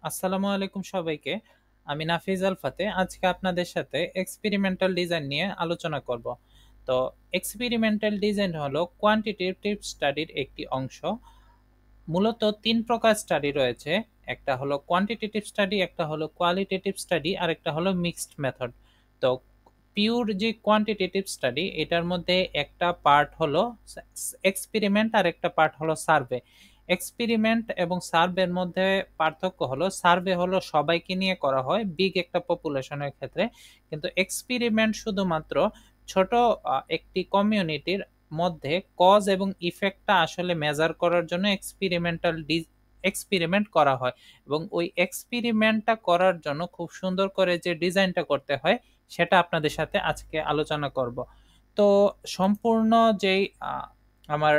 আসসালামু আলাইকুম সবাইকে। আমি নাফিজ আল ফাতে। আজকে আপনাদের সাথে এক্সপেরিমেন্টাল ডিজাইন নিয়ে আলোচনা করব। তো এক্সপেরিমেন্টাল ডিজাইন হলো কোয়ান্টিটেটিভ স্টাডির একটি অংশ। মূলত ৩ প্রকার স্টাডি রয়েছে। একটা হলো কোয়ান্টিটেটিভ স্টাডি, একটা হলো কোয়ালিটেটিভ স্টাডি, আর একটা হলো মিক্সড মেথড। তো পিওর যে কোয়ান্টিটেটিভ স্টাডি এটার মধ্যে একটা পার্ট হলো এক্সপেরিমেন্ট আর একটা পার্ট হলো সার্ভে। এক্সপেরিমেন্ট এবং সার্ভের মধ্যে পার্থক্য হলো সার্ভে হলো সবাইকে নিয়ে করা হয় বিগ একটা পপুলেশনের ক্ষেত্রে, কিন্তু এক্সপেরিমেন্ট শুধুমাত্র ছোট একটি কমিউনিটির মধ্যে কজ এবং ইফেক্টটা আসলে মেজার করার জন্য এক্সপেরিমেন্ট করা হয়। এবং ওই এক্সপেরিমেন্টটা করার জন্য খুব সুন্দর করে যে ডিজাইনটা করতে হয় সেটা আপনাদের সাথে আজকে আলোচনা করব। তো সম্পূর্ণ যেই আমার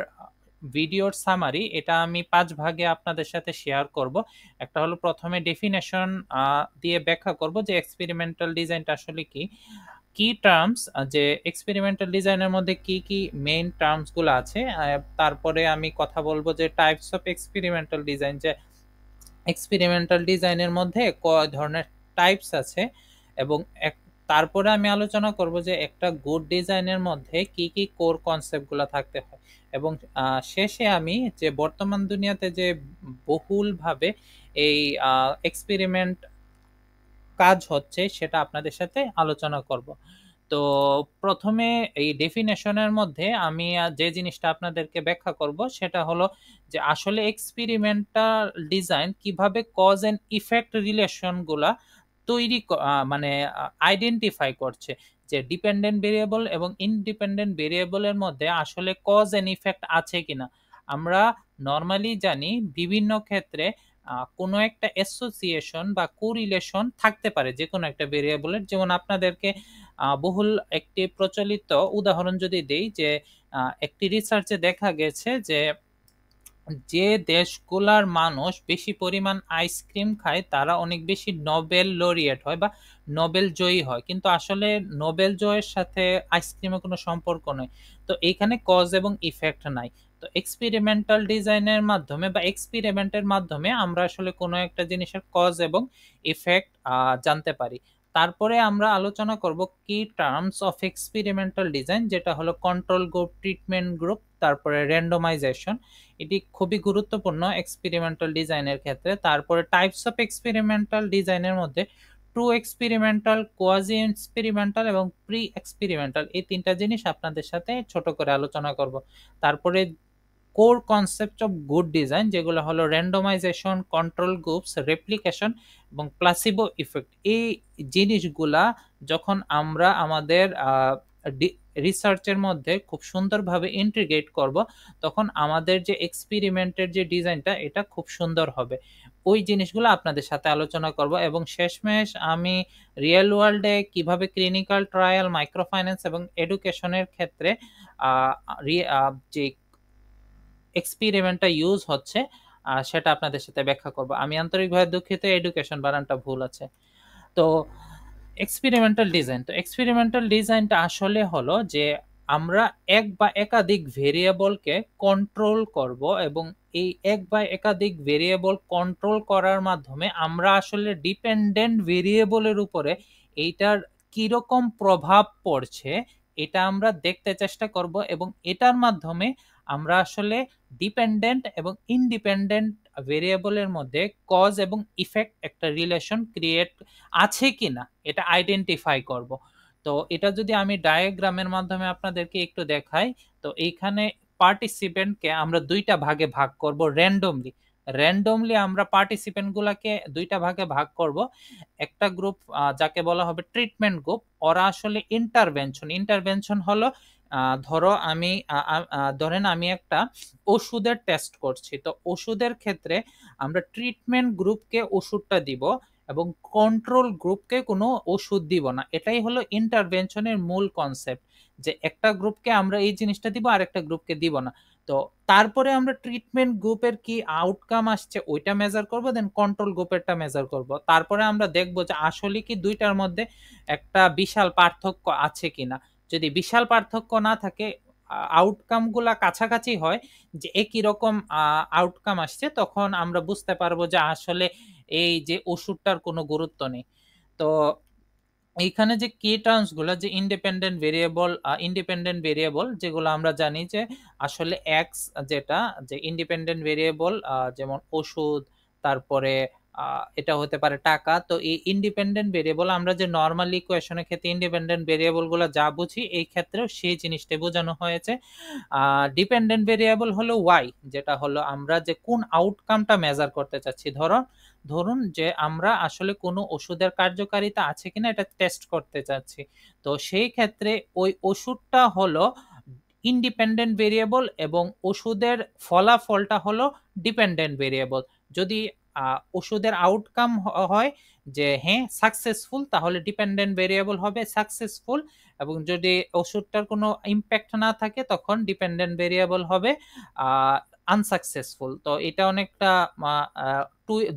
ভিডিওর সামারি এটা আমি ৫ ভাগে আপনাদের সাথে শেয়ার করব। একটা হলো প্রথমে ডেফিনেশন দিয়ে ব্যাখ্যা করব যে এক্সপেরিমেন্টাল ডিজাইনটা আসলে কি, কি টার্মস, যে এক্সপেরিমেন্টাল ডিজাইনের মধ্যে কি কি মেইন টার্মস গুলো আছে। তারপরে আমি কথা বলবো যে টাইপস অফ এক্সপেরিমেন্টাল ডিজাইন, যে এক্সপেরিমেন্টাল ডিজাইনের মধ্যে কয় ধরনের টাইপস আছে। এবং তারপরে আমি আলোচনা করব যে একটা গুড ডিজাইনের মধ্যে কি কি কোর কনসেপ্টগুলো থাকতে হয়। এবং শেষে আমি যে বর্তমান দুনিয়াতে যে বহুলভাবে এই এক্সপেরিমেন্ট কাজ হচ্ছে সেটা আপনাদের সাথে আলোচনা করব। তো প্রথমে এই ডেফিনেশনের মধ্যে আমি যে জিনিসটা আপনাদেরকে ব্যাখ্যা করব সেটা হলো যে আসলে এক্সপেরিমেন্টাল ডিজাইন কিভাবে কজ এন্ড ইফেক্ট রিলেশনগুলা মানে আইডেন্টিফাই করছে, যে ডিপেন্ডেন্ট ভেরিয়েবল এবং ইনডিপেন্ডেন্ট ভেরিয়েবলের মধ্যে আসলে কজ এন্ড ইফেক্ট আছে কিনা। আমরা নর্মালি জানি বিভিন্ন ক্ষেত্রে কোনো একটা অ্যাসোসিয়েশন বা কোরিলেশন থাকতে পারে যে কোনো একটা ভেরিয়েবলের। যেমন আপনাদেরকে বহুল একটি প্রচলিত উদাহরণ যদি দেই, যে একটি রিসার্চে দেখা গেছে যে যে দেশগুলার মানুষ বেশি পরিমাণ আইসক্রিম খায় তারা অনেক বেশি নোবেল লরিয়েট হয় বা নোবেল জয়ী হয়, কিন্তু আসলে নোবেল জয়ের সাথে আইসক্রিমের কোনো সম্পর্ক নেই। তো এইখানে কজ এবং ইফেক্ট নাই। তো এক্সপেরিমেন্টাল ডিজাইনের মাধ্যমে বা এক্সপেরিমেন্টের মাধ্যমে আমরা আসলে কোনো একটা জিনিসের কজ এবং ইফেক্ট জানতে পারি। তারপরে আমরা আলোচনা করব কি টার্মস অফ এক্সপেরিমেন্টাল ডিজাইন, যেটা হলো কন্ট্রোল গ্রুপ, ট্রিটমেন্ট গ্রুপ, তারপরে র্যান্ডমাইজেশন। এটি খুবই গুরুত্বপূর্ণ এক্সপেরিমেন্টাল ডিজাইনের ক্ষেত্রে। তারপরে টাইপস অফ এক্সপেরিমেন্টাল ডিজাইনের মধ্যে ট্রু এক্সপেরিমেন্টাল, কোয়াজি এক্সপেরিমেন্টাল এবং প্রি এক্সপেরিমেন্টাল, এই তিনটা জিনিস আপনাদের সাথে ছোট করে আলোচনা করব। তারপরে core concept of good design, যেগুলো হলো র্যান্ডমাইজেশন, কন্ট্রোল গ্রুপস, রেপ্লিকেশন এবং প্লাসিবো ইফেক্ট। এই জিনিসগুলা যখন আমরা আমাদের রিসার্চের মধ্যে খুব সুন্দরভাবে ইন্টিগ্রেট করব, তখন আমাদের যে এক্সপেরিমেন্টের যে ডিজাইনটা এটা খুব সুন্দর হবে। ওই জিনিসগুলো আপনাদের সাথে আলোচনা করব। এবং শেষমেশ আমি রিয়েল ওয়ার্ল্ডে কিভাবে ক্লিনিক্যাল ট্রায়াল, মাইক্রোফাইন্যান্স এবং এডুকেশনের ক্ষেত্রে যে এক্সপেরিমেন্টটা ইউজ হচ্ছে সেটা আপনাদের সাথে ব্যাখ্যা করব। আমি আন্তরিকভাবে দুঃখিত, এডুকেশন বানানটা ভুল আছে। তো এক্সপেরিমেন্টাল ডিজাইনটা আসলে হলো যে আমরা এক বা একাধিক ভেরিয়েবলকে কন্ট্রোল করব, এবং এই এক বা একাধিক ভেরিয়েবল কন্ট্রোল করার মাধ্যমে আমরা আসলে ডিপেন্ডেন্ট ভেরিয়েবলের উপরে এইটার কিরকম প্রভাব পড়ছে এটা আমরা দেখতে চেষ্টা করব। এবং এটার মাধ্যমে আমরা আসলে ডিপেন্ডেন্ট এবং ইন্ডিপেন্ডেন্ট ভেরিয়েবলের মধ্যে কজ এবং ইফেক্ট একটা রিলেশন ক্রিয়েট আছে কিনা এটা আইডেন্টিফাই করব। তো এটা যদি আমি ডায়াগ্রামের মাধ্যমে আপনাদেরকে একটু দেখাই, তো এইখানে পার্টিসিপেন্টকে আমরা দুইটা ভাগে ভাগ করব র্যান্ডমলি আমরা পার্টিসিপেন্ট গুলাকে দুইটা ভাগে ভাগ করব। একটা গ্রুপ যাকে বলা হবে ট্রিটমেন্ট গ্রুপ, ওরা আসলে ইন্টারভেনশন হলো ধরেন আমি একটা ওষুধের টেস্ট করছি, তো ওষুধের ক্ষেত্রে আমরা ট্রিটমেন্ট গ্রুপকে ওষুধটা দিব এবং কন্ট্রোল গ্রুপকে কোনো ওষুধ দিব না। এটাই হলো ইন্টারভেনশনের মূল কনসেপ্ট, যে একটা গ্রুপকে আমরা এই জিনিসটা দিব আর একটা গ্রুপকে দিব না। তো তারপরে আমরা ট্রিটমেন্ট গ্রুপের কি আউটকাম আসছে ওইটা মেজার করব, দেন কন্ট্রোল গ্রুপেরটা মেজার করব। তারপরে আমরা দেখব যে আসলে কি দুইটার মধ্যে একটা বিশাল পার্থক্য আছে কিনা। যদি বিশাল পার্থক্য না থাকে, আউটকাম গুলা কাছাকাছি হয়, যে একই রকম আউটকাম আসছে, তখন আমরা বুঝতে পারবো যে আসলে এই যে ওষুধটার কোনো গুরুত্ব নেই। তো এইখানে যে কি টার্মস গুলো, যে ইন্ডিপেন্ডেন্ট ভেরিয়েবল যেগুলো আমরা জানি যে আসলে এক্স, যেটা যে ইন্ডিপেন্ডেন্ট ভেরিয়েবল, যেমন ওষুধ, তারপরে এটা হতে পারে টাকা। তো এই ইন্ডিপেন্ডেন্ট ভেরিয়েবল আমরা যে নর্মাল ইকুয়েশনের ক্ষেত্রে ইন্ডিপেন্ডেন্ট ভেরিয়েবল গুলো যা বুঝি, এই ক্ষেত্রেও সেই জিনিসটা বোঝানো হয়েছে। ডিপেন্ডেন্ট ভেরিয়েবল হলো ওয়াই, যেটা হলো আমরা যে কোন আউটকামটা মেজার করতে চাচ্ছি। ধরুন যে আমরা আসলে কোনো ওষুধের কার্যকারিতা আছে কিনা এটা টেস্ট করতে চাচ্ছি, তো সেই ক্ষেত্রে ওই ওষুধটা হলো ইন্ডিপেন্ডেন্ট ভেরিয়েবল এবং ওষুধের ফলাফলটা হলো ডিপেন্ডেন্ট ভেরিয়েবল। যদি ওষুধের আউটকাম হয় যে হ্যাঁ সাকসেসফুল, তাহলে ডিপেন্ডেন্ট ভেরিয়েবল হবে সাকসেসফুল, এবং যদি ওষুধটার কোনো ইম্প্যাক্ট না থাকে তখন ডিপেন্ডেন্ট ভেরিয়েবল হবে আনসাকসেসফুল। তো এটা অনেকটা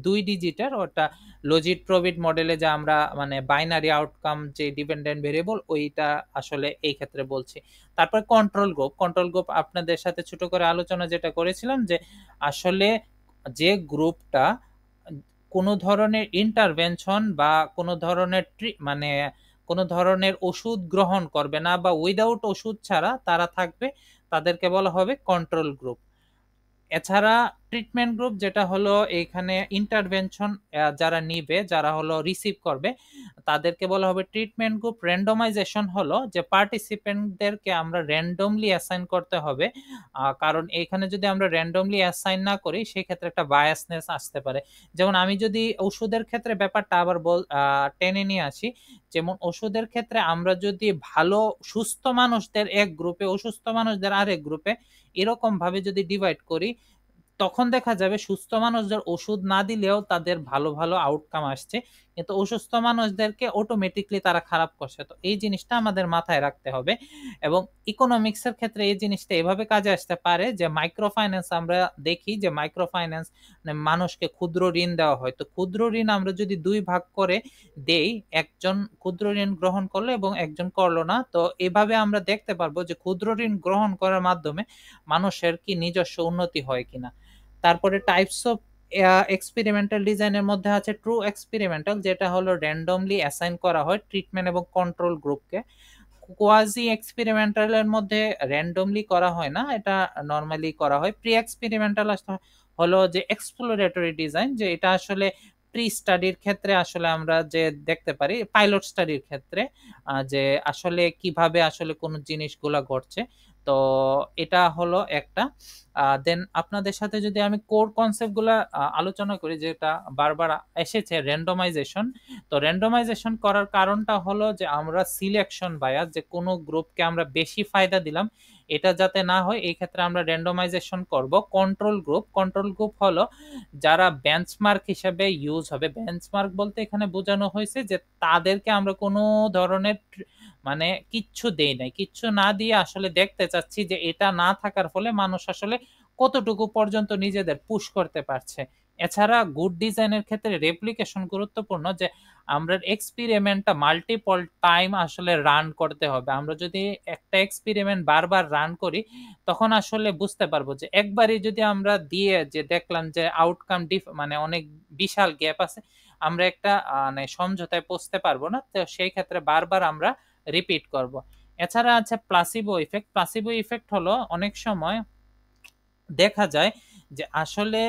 দুই ডিজিটের, ওটা লজিট প্রবিট মডেলে যা আমরা মানে বাইনারি আউটকাম যে ডিপেন্ডেন্ট ভেরিয়েবল, ওইটা আসলে এই ক্ষেত্রে বলছি। তারপর কন্ট্রোল গ্রুপ আপনাদের সাথে ছোট করে আলোচনা যেটা করেছিলাম, যে আসলে যে গ্রুপটা কোনো ধরনের ইন্টারভেনশন বা কোনো ধরনের মানে কোনো ধরনের ওষুধ গ্রহণ করবে না বা উইদাউট ওষুধ ছাড়া তারা থাকবে, তাদেরকে বলা হবে কন্ট্রোল গ্রুপ। এছাড়া ট্রিটমেন্ট গ্রুপ, যেটা হলো এখানে ইন্টারভেনশন যারা নিবে, যারা হলো রিসিভ করবে, তাদেরকে বলা হবে ট্রিটমেন্ট গ্রুপ। র্যান্ডমাইজেশন হলো যে পার্টিসিপেন্টদেরকে আমরা র্যান্ডমলি অ্যাসাইন করতে হবে, কারণ এখানে যদি আমরা র্যান্ডমলি অ্যাসাইন না করি সেক্ষেত্রে একটা বায়াসনেস আসতে পারে। যেমন আমি যদি ওষুধের ক্ষেত্রে ব্যাপারটা আবার টেনে নিয়ে আসি, যেমন ওষুধের ক্ষেত্রে আমরা যদি ভালো সুস্থ মানুষদের এক গ্রুপে, অসুস্থ মানুষদের আরেক গ্রুপে, এরকম ভাবে যদি ডিভাইড করি, তখন দেখা যাবে সুস্থ মানুষদের ওষুধ না দিলেও তাদের ভালো ভালো আউটকাম আসছে, কিন্তু অসুস্থ মানুষদেরকে অটোমেটিকলি তারা খারাপ করছে। তো এই জিনিসটা আমাদের মাথায় রাখতে হবে। এবং ইকোনমিক্সের ক্ষেত্রে এই জিনিসটা এভাবে কাজে আসতে পারে যে মাইক্রো ফাইন্যান্স আমরা দেখি, যে মাইক্রো ফাইন্যান্স মানে মানুষকে ক্ষুদ্র ঋণ দেওয়া হয়। তো ক্ষুদ্র ঋণ আমরা যদি দুই ভাগ করে দেই, একজন ক্ষুদ্র ঋণ গ্রহণ করলো এবং একজন করলো না, তো এভাবে আমরা দেখতে পারবো যে ক্ষুদ্র ঋণ গ্রহণ করার মাধ্যমে মানুষের কি নিজস্ব উন্নতি হয় কিনা। তারপরে টাইপস অফ এক্সপেরিমেন্টাল ডিজাইনের মধ্যে আছে ট্রু এক্সপেরিমেন্টাল, যেটা হলো র্যান্ডমলি অ্যাসাইন করা হয় ট্রিটমেন্ট এবং কন্ট্রোল গ্রুপকে। কোয়াজি এক্সপেরিমেন্টালের মধ্যে র্যান্ডমলি করা হয় না, এটা নর্মালি করা হয়। প্রি এক্সপেরিমেন্টাল হলো যে এক্সপ্লোরেটরি ডিজাইন, যে এটা আসলে প্রি স্টাডির ক্ষেত্রে আসলে আমরা যে দেখতে পারি, পাইলট স্টাডির ক্ষেত্রে যে আসলে কিভাবে আসলে কোন জিনিসগুলা ঘটছে। তো এটা হলো একটা। দেন আপনাদের সাথে যদি আমি কোর কনসেপ্ট গুলা আলোচনা করি, যেটা বারবার এসেছে, র্যান্ডমাইজেশন। তো র্যান্ডমাইজেশন করার কারণটা হলো যে আমরা সিলেকশন বায়াস, যে কোনো গ্রুপকে আমরা বেশি ফায়দা দিলাম, এটা যাতে না হয়, এই ক্ষেত্রে আমরা র্যান্ডমাইজেশন করব। কন্ট্রোল গ্রুপ হলো যারা বেঞ্চমার্ক হিসেবে ইউজ হবে। বেঞ্চমার্ক বলতে এখানে বোঝানো হয়েছে যে তাদেরকে আমরা কোনো ধরনের মানে কিচ্ছু দেই নাই, কিচ্ছু না দিয়ে আসলে দেখতে চাচ্ছি যে এটা না থাকার ফলে মানুষ আসলে কতটুকু পর্যন্ত নিজেদের পুশ করতে পারছে। এছাড়া গুড ডিজাইনের ক্ষেত্রে রেপ্লিকেশন গুরুত্বপূর্ণ, যে আমরা এক্সপেরিমেন্টটা মাল্টিপল টাইম আসলে রান করতে হবে। আমরা যদি একটা এক্সপেরিমেন্ট বারবার রান করি, তখন আসলে বুঝতে পারবো যে একবারই যদি আমরা দিয়ে যে দেখলাম যে আউটকাম মানে অনেক বিশাল গ্যাপ আছে, আমরা একটা মানে সমঝোতায় পৌঁছতে পারবো না। তো সেই ক্ষেত্রে বারবার আমরা রিপিট করব। এছাড়া আছে প্লাসিবো ইফেক্ট। প্লাসিবো ইফেক্ট হলো অনেক সময় দেখা যায় যে আসলে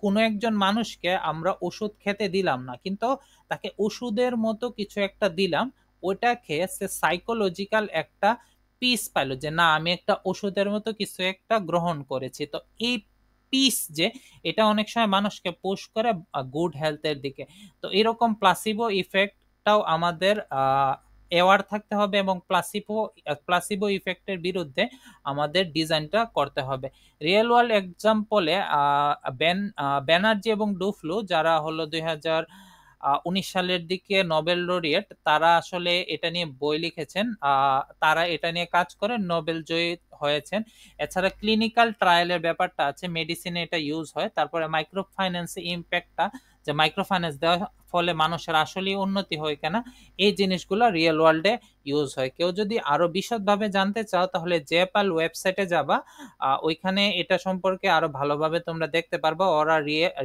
কোনো একজন মানুষকে আমরা ওষুধ খেতে দিলাম না, কিন্তু তাকে ওষুধের মতো কিছু একটা দিলাম, ওটা খেয়ে সে সাইকোলজিক্যাল একটা পিস পাইলো, যে না আমি একটা ওষুধের মতো কিছু একটা গ্রহণ করেছি। তো এই পিস যে এটা অনেক সময় মানুষকে পুশ করে গুড হেলথের দিকে। তো এরকম প্লাসিবো ইফেক্টটাও আমাদের অ্যাওয়ার থাকতে হবে, এবং প্লাসিবো ইফেক্টের বিরুদ্ধে আমাদের ডিজাইনটা করতে হবে। রিয়েল ওয়ার্ল্ড এক্সাম্পলে ব্যানার্জি এবং ডুফ্লু, যারা হলো 2019 সালের দিকে নোবেল লরিয়েট, তারা আসলে এটা নিয়ে বই লিখেছেন, তারা এটা নিয়ে কাজ করে নোবেল জয়ী হয়েছেন। এছাড়া ক্লিনিক্যাল ট্রায়ালের ব্যাপারটা আছে, মেডিসিনে এটা ইউজ হয়। তারপরে মাইক্রো ফাইন্যান্স ইম্প্যাক্টটা, যে মাইক্রো ফাইন্যান্স দেওয়ার ফলে মানুষের আসলেই উন্নতি হয় কিনা, এই জিনিসগুলো রিয়েল ওয়ার্ল্ডে ইউজ হয়। কেউ যদি আরো বিশদভাবে জানতে চাও তাহলে জেপাল ওয়েবসাইটে যাবা, ওইখানে এটা সম্পর্কে আরো ভালোভাবে তোমরা দেখতে পারবা, ওরা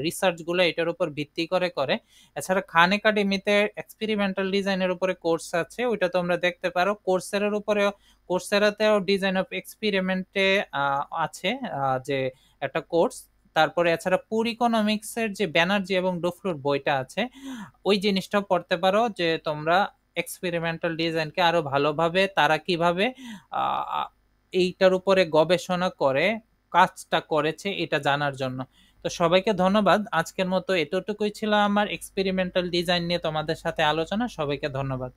রিসার্চ গুলো এটার উপর ভিত্তি করে করে। এছাড়া খান একাডেমিতে এক্সপেরিমেন্টাল ডিজাইনের উপরে কোর্স আছে, ওইটা তোমরা দেখতে পারো। কোর্সেরার উপরে, কোর্সেরাতেও ডিজাইন অফ এক্সপেরিমেন্টে আছে যে একটা কোর্স। তারপরে এছাড়া পুর ইকোনমিক্স এর যে ব্যানার্জি এবং ডুফ্লুর বইটা আছে, ওই জিনিসটাও পড়তে পারো, যে তোমরা এক্সপেরিমেন্টাল ডিজাইনকে আরো ভালোভাবে তারা কিভাবে আহ, এইটার উপরে গবেষণা করে কাজটা করেছে এটা জানার জন্য। তো সবাইকে ধন্যবাদ, আজকের মতো এতটুকুই ছিল আমার এক্সপেরিমেন্টাল ডিজাইন নিয়ে তোমাদের সাথে আলোচনা। সবাইকে ধন্যবাদ।